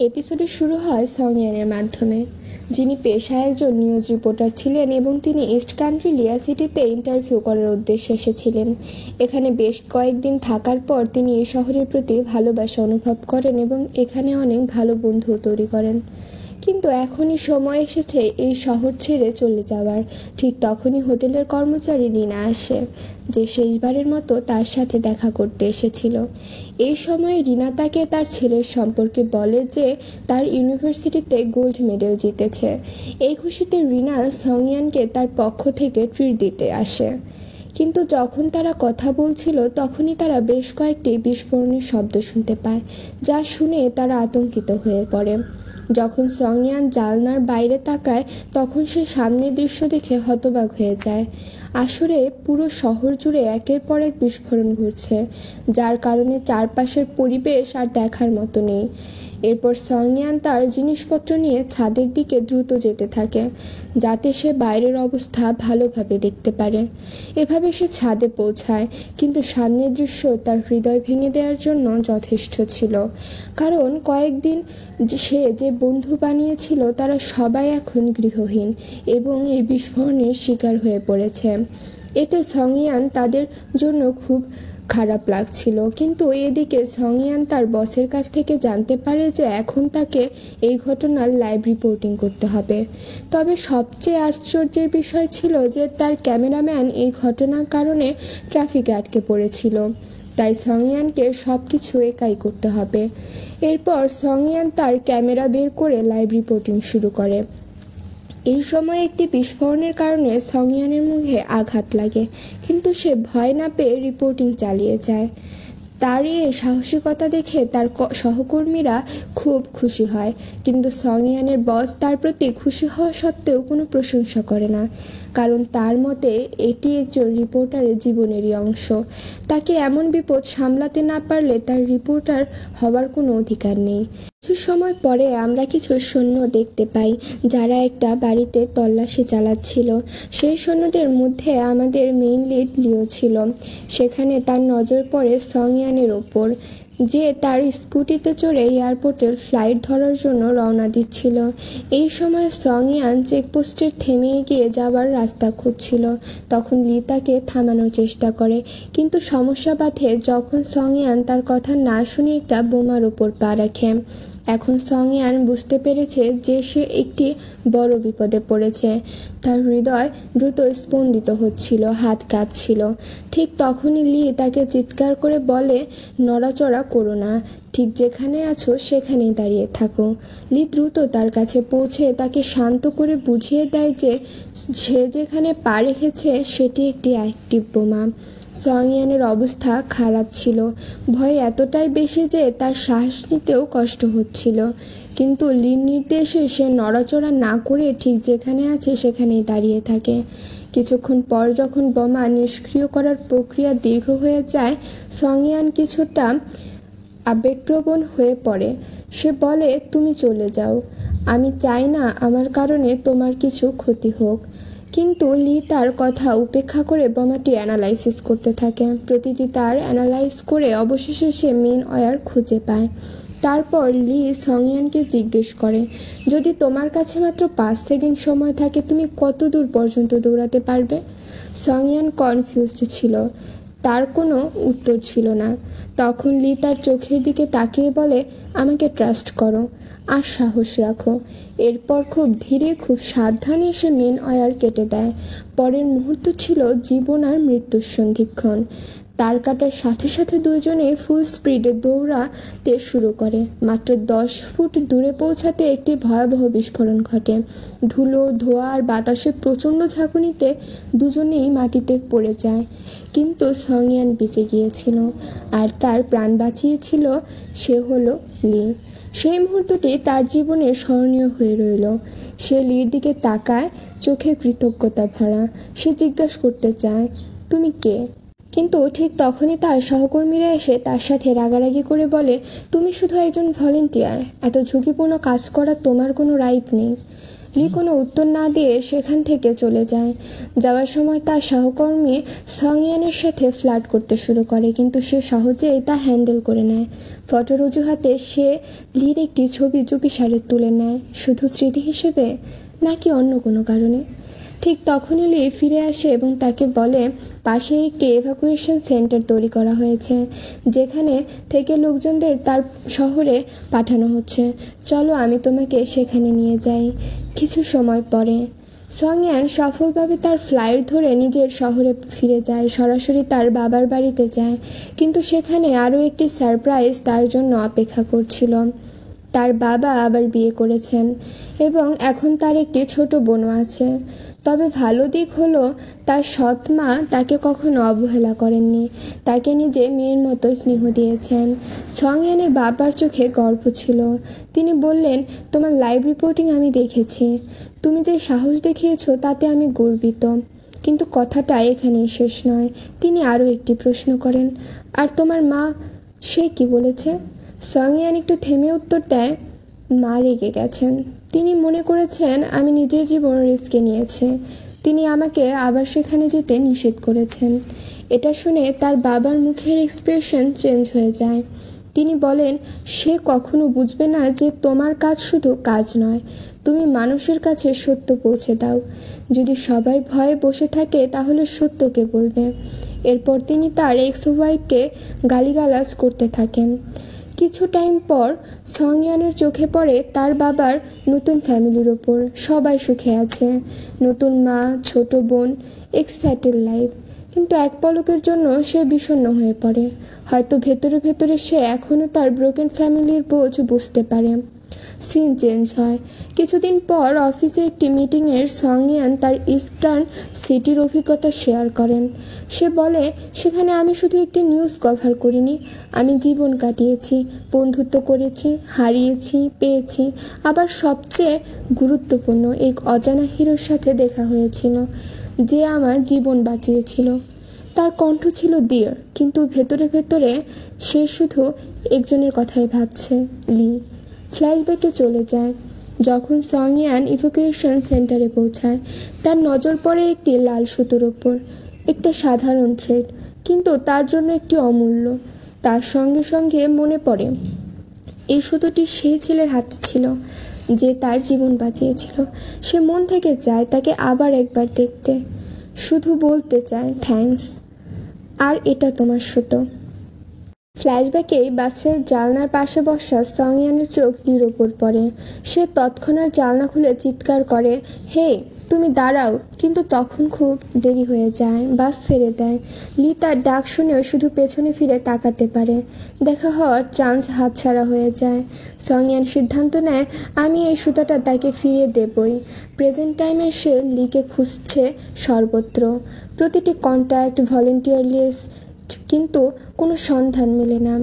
এপিসোডের শুরু হয় সংয়ানের মাধ্যমে, যিনি পেশায় একজন নিউজ রিপোর্টার ছিলেন এবং তিনি ইস্ট কান্ট্রি লিয়া সিটিতে ইন্টারভিউ করার উদ্দেশ্যে এসেছিলেন। এখানে বেশ কয়েকদিন থাকার পর তিনি এই শহরের প্রতি ভালোবাসা অনুভব করেন এবং এখানে অনেক ভালো বন্ধুও তৈরি করেন। কিন্তু এখনই সময় এসেছে এই শহর ছেড়ে চলে যাওয়ার। ঠিক তখনই হোটেলের কর্মচারী রিনা আসে, যে শেষবারের মতো তার সাথে দেখা করতে এসেছিল। এই সময় রিনা তাকে তার ছেলের সম্পর্কে বলে যে তার ইউনিভার্সিটিতে গোল্ড মেডেল জিতেছে। এই খুশিতে রিনা সংয়ানকে তার পক্ষ থেকে ট্রিট দিতে আসে। কিন্তু যখন তারা কথা বলছিল তখনই তারা বেশ কয়েকটি বিস্ফোরণের শব্দ শুনতে পায়, যা শুনে তারা আতঙ্কিত হয়ে পড়ে। যখন সংয়ান জানলার বাইরে তাকায় তখন সে সামনের দৃশ্য দেখে হতবাক হয়ে যায়। আসলে পুরো শহর জুড়ে একের পর এক বিস্ফোরণ ঘটছে, যার কারণে চারপাশের পরিবেশ আর দেখার মতো নেই। এরপর সংয়ান তার জিনিসপত্র নিয়ে ছাদের দিকে দ্রুত যেতে থাকে, যাতে সে বাইরের অবস্থা ভালোভাবে দেখতে পারে। এভাবে সে ছাদে পৌঁছায়, কিন্তু সামনের দৃশ্য তার হৃদয় ভেঙে দেওয়ার জন্য যথেষ্ট ছিল। কারণ কয়েকদিন সে যে বন্ধু বানিয়েছিল তারা সবাই এখন গৃহহীন এবং এই বিস্ফোরণের শিকার হয়ে পড়েছে। এতে সংয়ান তাদের জন্য খুব খারাপ লাগছিল। কিন্তু এদিকে সংয়ান তার বসের কাছ থেকে জানতে পারে যে এখন তাকে এই ঘটনার লাইভ রিপোর্টিং করতে হবে। তবে সবচেয়ে আশ্চর্যের বিষয় ছিল যে তার ক্যামেরাম্যান এই ঘটনার কারণে ট্রাফিকে আটকে পড়েছিল, তাই সংয়ানকে সব কিছু একাই করতে হবে। এরপর সংয়ান তার ক্যামেরা বের করে লাইভ রিপোর্টিং শুরু করে। এই সময় একটি বিস্ফোরণের কারণে সংয়ানের মুখে আঘাত লাগে, কিন্তু সে ভয় না পেয়ে রিপোর্টিং চালিয়ে যায়। তার এই সাহসিকতা দেখে তার সহকর্মীরা খুব খুশি হয়, কিন্তু সংয়ানের বস তার প্রতি খুশি হওয়া সত্ত্বেও কোনো প্রশংসা করে না, কারণ তার মতে এটি একজন রিপোর্টারের জীবনেরই অংশ। তাকে এমন বিপদ সামলাতে না পারলে তার রিপোর্টার হওয়ার কোনো অধিকার নেই। কিছু সময় পরে আমরা কিছু সৈন্য দেখতে পাই, যারা একটা বাড়িতে তল্লাশি চালাচ্ছিল। সেই সৈন্যদের মধ্যে আমাদের মেইন লিড লিও ছিল। সেখানে তার নজর পড়ে সংয়ানের ওপর, যে তার স্কুটিতে চড়ে এয়ারপোর্টের ফ্লাইট ধরার জন্য রওনা দিচ্ছিল। এই সময় সংয়ান চেকপোস্টের থেমে গিয়ে যাওয়ার রাস্তা খুঁজছিল। তখন লি তাকে থামানোর চেষ্টা করে, কিন্তু সমস্যা বাধে যখন সংয়ান তার কথা না শুনে একটা বোমার ওপর পা রাখে। এখন সংয়ান বুঝতে পেরেছে যে সে একটি বড় বিপদে পড়েছে। তার হৃদয় দ্রুত স্পন্দিত হচ্ছিল, হাত কাঁপছিল। ঠিক তখনই লি তাকে চিৎকার করে বলে, নড়াচড়া করো না, ঠিক যেখানে আছো সেখানেই দাঁড়িয়ে থাকো। লি দ্রুত তার কাছে পৌঁছে তাকে শান্ত করে বুঝিয়ে দেয় যে সে যেখানে পা রেখেছে সেটি একটি অ্যাক্টিভ বোমা। সংয়ানের অবস্থা খারাপ ছিল, ভয় এতটাই বেশি যে তার শ্বাস নিতেও কষ্ট হচ্ছিল। কিন্তু লির নির্দেশে সে নড়াচড়া না করে ঠিক যেখানে আছে সেখানেই দাঁড়িয়ে থাকে। কিছুক্ষণ পর যখন বোমা নিষ্ক্রিয় করার প্রক্রিয়া দীর্ঘ হয়ে যায়, সংয়ান কিছুটা আবেগপ্রবণ হয়ে পড়ে। সে বলে, তুমি চলে যাও, আমি চাই না আমার কারণে তোমার কিছু ক্ষতি হোক। কিন্তু লি তার কথা উপেক্ষা করে বোমাটি অ্যানালাইসিস করতে থাকে। প্রতিটি তার অ্যানালাইজ করে অবশেষে সে মেন ওয়্যার খুঁজে পায়। তারপর লি সংয়ানকে জিজ্ঞেস করে, যদি তোমার কাছে মাত্র 5 সেকেন্ড সময় থাকে তুমি কত দূর পর্যন্ত দৌড়াতে পারবে? সংয়ান কনফিউজড ছিল, তার কোনো উত্তর ছিল না। তখন লি তার চোখের দিকে তাকিয়ে বলে, আমাকে ট্রাস্ট করো আর সাহস রাখো। এরপর খুব ধীরে খুব সাবধানে সে মেন ওয়্যার কেটে দেয়। পরের মুহূর্ত ছিল জীবন আর মৃত্যুর সন্ধিক্ষণ। তার কাটার সাথে সাথে দুজনে ফুল স্পিডে দৌড়াতে শুরু করে। মাত্র 10 ফুট দূরে পৌঁছাতে একটি ভয়াবহ বিস্ফোরণ ঘটে। ধুলো, ধোঁয়া আর বাতাসের প্রচণ্ড ঝাঁকুনিতে দুজনেই মাটিতে পড়ে যায়। কিন্তু সংয়ান বেঁচে গিয়েছিল, আর তার প্রাণ বাঁচিয়েছিল সে হলো লি। সেই মুহূর্তটি তার জীবনে স্মরণীয় হয়ে রইল। সে লির দিকে তাকায়, চোখে কৃতজ্ঞতা ভরা। সে জিজ্ঞাসা করতে চায়, তুমি কে? কিন্তু ঠিক তখনই তার সহকর্মীরা এসে তার সাথে রাগারাগি করে বলে, তুমি শুধু একজন ভলেন্টিয়ার, এত ঝুঁকিপূর্ণ কাজ করার তোমার কোনো রাইট নেই। লি কোনো উত্তর না দিয়ে সেখান থেকে চলে যায়। যাওয়ার সময় তার সহকর্মী সংয়ানের সাথে ফ্লার্ট করতে শুরু করে, কিন্তু সে সহজেই তা হ্যান্ডেল করে নেয়। ফটোর অজুহাতে সে লির একটি ছবি চুপিসারে তুলে নেয়, শুধু স্মৃতি হিসেবে নাকি অন্য কোনো কারণে। ঠিক তখনই লি ফিরে আসে এবং তাকে বলে পাশে একটি এভাকুয়েশন সেন্টার তৈরি করা হয়েছে, যেখানে থেকে লোকজনদের তার শহরে পাঠানো হচ্ছে। চলো আমি তোমাকে সেখানে নিয়ে যাই। কিছু সময় পরে সংয়ান সফলভাবে তার ফ্লাইট ধরে নিজের শহরে ফিরে যায়, সরাসরি তার বাবার বাড়িতে যায়। কিন্তু সেখানে আরও একটি সারপ্রাইজ তার জন্য অপেক্ষা করছিল। তার বাবা আবার বিয়ে করেছেন এবং এখন তার একটি ছোট বোনও আছে। তবে ভালো দিক হলো তার সৎ মা তাকে কখনো অবহেলা করেননি, তাকে নিজে মেয়ের মতো স্নেহ দিয়েছেন। সংয়ানের বাবার চোখে গর্ব ছিল। তিনি বললেন, তোমার লাইভ রিপোর্টিং আমি দেখেছি, তুমি যে সাহস দেখিয়েছ তাতে আমি গর্বিত। কিন্তু কথাটা এখানেই শেষ নয়। তিনি আরও একটি প্রশ্ন করেন, আর তোমার মা, সে কি বলেছে? সংয়ান একটু থেমে উত্তর দেয়, মা রেগে গেছেন। তিনি মনে করেছেন আমি নিজের জীবন রিস্কে নিয়েছি। তিনি আমাকে আবার সেখানে যেতে নিষেধ করেছেন। এটা শুনে তার বাবার মুখের এক্সপ্রেশন চেঞ্জ হয়ে যায়। তিনি বলেন, সে কখনো বুঝবে না যে তোমার কাজ শুধু কাজ নয়, তুমি মানুষের কাছে সত্য পৌঁছে দাও। যদি সবাই ভয়ে বসে থাকে তাহলে সত্যকে বলবে। এরপর তিনি তার এক্স ওয়াইফকে গালিগালাজ করতে থাকেন। কিছু টাইম পর সংয়ানের চোখে পড়ে তার বাবার নতুন ফ্যামিলির ওপর। সবাই সুখে আছে, নতুন মা, ছোট বোন, এক্সাইটেড লাইফ। কিন্তু এক পলকের জন্য সে বিষণ্ণ হয়ে পড়ে। হয়তো ভেতরে ভেতরে সে এখনও তার ব্রোকেন ফ্যামিলির বোঝ বুঝতে পারে। সিন চেঞ্জ হয়। কিছুদিন পর অফিসে একটি মিটিংয়ের সংয়ান তার ইস্টার্ন সিটির অভিজ্ঞতা শেয়ার করেন। সে বলে, সেখানে আমি শুধু একটি নিউজ কভার করিনি, আমি জীবন কাটিয়েছি, বন্ধুত্ব করেছি, হারিয়েছি, পেয়েছি। আবার সবচেয়ে গুরুত্বপূর্ণ, এক অজানা হিরোর সাথে দেখা হয়েছিল যে আমার জীবন বাঁচিয়েছিল। তার কণ্ঠ ছিল দৃঢ়, কিন্তু ভেতরে ভেতরে সে শুধু একজনের কথাই ভাবছে, লি। ফ্ল্যাশব্যাকে চলে যায়। যখন সংয়ান ইভ্যাকুয়েশন সেন্টারে পৌঁছায়, তার নজর পড়ে একটি লাল সুতোর ওপর। একটা সাধারণ থ্রেড, কিন্তু তার জন্য একটি অমূল্য। তার সঙ্গে সঙ্গে মনে পড়ে এই সুতোটি সেই ছেলের হাতে ছিল যে তার জীবন বাঁচিয়েছিল। সে মন থেকে চায় তাকে আবার একবার দেখতে, শুধু বলতে চায় থ্যাঙ্কস, আর এটা তোমার সুতো। ফ্ল্যাশব্যাকে বাসের জানলার পাশে বসা সংয়ানের চোখ লির ওপর পড়ে। সে তৎক্ষণাৎ জানলা খুলে চিৎকার করে, হে তুমি দাঁড়াও। কিন্তু তখন খুব দেরি হয়ে যায়, বাস ছেড়ে দেয়। লি তার ডাক শুনেও শুধু পেছনে ফিরে তাকাতে পারে। দেখা হওয়ার চান্স হাতছাড়া হয়ে যায়। সংয়ান সিদ্ধান্ত নেয়, আমি এই সুতাটা তাকে ফিরিয়ে দেবই। প্রেজেন্ট টাইমে সে লিকে খুঁজছে সর্বত্র, প্রতিটি কন্ট্যাক্ট, ভলেন্টিয়ার লিস্ট, কিন্তু কোনো সন্ধান মেলে না।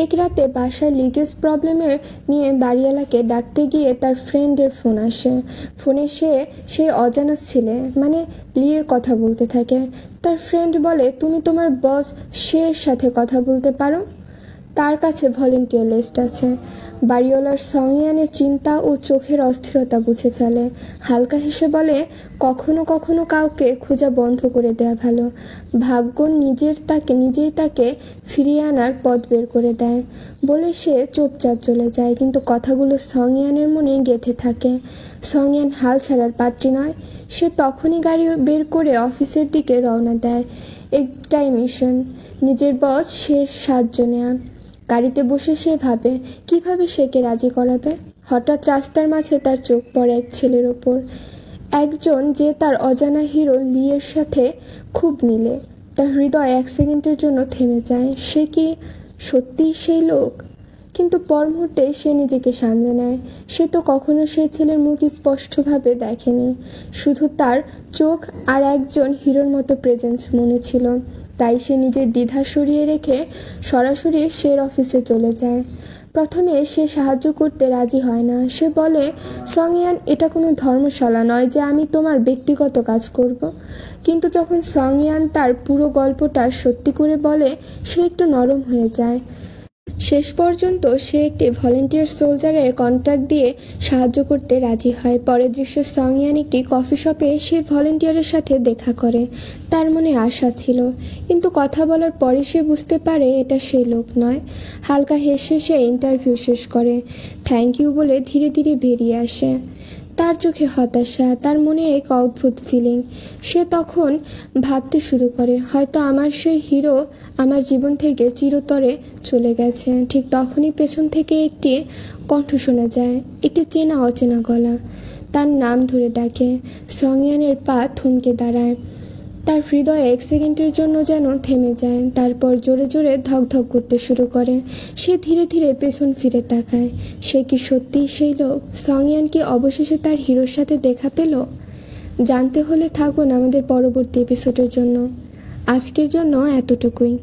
এক রাতে বাসায় লিগেজ প্রবলেমের নিয়ে বাড়িওয়ালাকে ডাকতে গিয়ে তার ফ্রেন্ডের ফোন আসে। ফোনে সে সেই অজানা ছেলে মানে লির কথা বলতে থাকে। তার ফ্রেন্ড বলে, তুমি তোমার বস শের সাথে কথা বলতে পারো, তার কাছে ভলেন্টিয়ার লিস্ট আছে। বাড়িওয়ালার সংয়ানের চিন্তা ও চোখের অস্থিরতা বুঝে ফেলে। হালকা হেসে বলে, কখনো কখনো কাউকে খোঁজা বন্ধ করে দেয়া ভালো, ভাগ্য নিজেই তাকে ফিরিয়ে আনার পথ বের করে দেয়। বলে সে চুপচাপ চলে যায়, কিন্তু কথাগুলো সংয়ানের মনে গেঁথে থাকে। সংয়ান হাল ছাড়ার পাত্রী নয়। সে তখনই গাড়ি বের করে অফিসের দিকে রওনা দেয়। একটাই মিশন, নিজের বস সে সাহায্য নেয়া। গাড়িতে বসে সে ভাবে কিভাবে সেকে রাজি করাবে। হঠাৎ রাস্তার মাঝে তার চোখ পড়ে এক ছেলের ওপর, একজন যে তার অজানা হিরো লিয়ের সাথে খুব মিলে। তার হৃদয় এক সেকেন্ডের জন্য থেমে যায়। সে কি সত্যিই সেই লোক? কিন্তু পর মুহূর্তে সে নিজেকে সামলে নেয়। সে তো কখনো সেই ছেলের মুখ স্পষ্টভাবে দেখেনি, শুধু তার চোখ আর একজন হিরোর মতো প্রেজেন্স মনে ছিল। তাই সে নিজের দ্বিধা সরিয়ে রেখে সরাসরি শের অফিসে চলে যায়। প্রথমে সে সাহায্য করতে রাজি হয় না। সে বলে, সংয়ান, এটা কোনো ধর্মশালা নয় যে আমি তোমার ব্যক্তিগত কাজ করব। কিন্তু যখন সংয়ান তার পুরো গল্পটা সত্যি করে বলে, সে একটু নরম হয়ে যায়। শেষ পর্যন্ত সে একটি ভলেন্টিয়ার সোলজারের কন্ট্যাক্ট দিয়ে সাহায্য করতে রাজি হয়। পরের দৃশ্যে সংয়ান একটি কফি শপে সেই ভলেন্টিয়ারের সাথে দেখা করে। তার মনে আশা ছিল, কিন্তু কথা বলার পরে সে বুঝতে পারে এটা সেই লোক নয়। হালকা হেসে সে ইন্টারভিউ শেষ করে থ্যাংক ইউ বলে ধীরে ধীরে বেরিয়ে আসে। তার চোখে হতাশা, তার মনে এক অদ্ভুত ফিলিং। সে তখন ভাবতে শুরু করে, হয়তো আমার সেই হিরো আমার জীবন থেকে চিরতরে চলে গেছে। ঠিক তখনই পেছন থেকে একটি কণ্ঠ শোনা যায়, একটি চেনা অচেনা গলা তার নাম ধরে ডাকে। সংয়ানের পা থমকে দাঁড়ায়, তার হৃদয় এক সেকেন্ডের জন্য যেন থেমে যায়, তারপর জোরে জোরে ধকধক করতে শুরু করে। সে ধীরে ধীরে পেছন ফিরে তাকায়। সে কি সত্যিই সেই লোক? সংয়ান কি অবশেষে তার হিরোর সাথে দেখা পেল? জানতে হলে থাকুন আমাদের পরবর্তী এপিসোডের জন্য। আজকের জন্য এতটুকুই।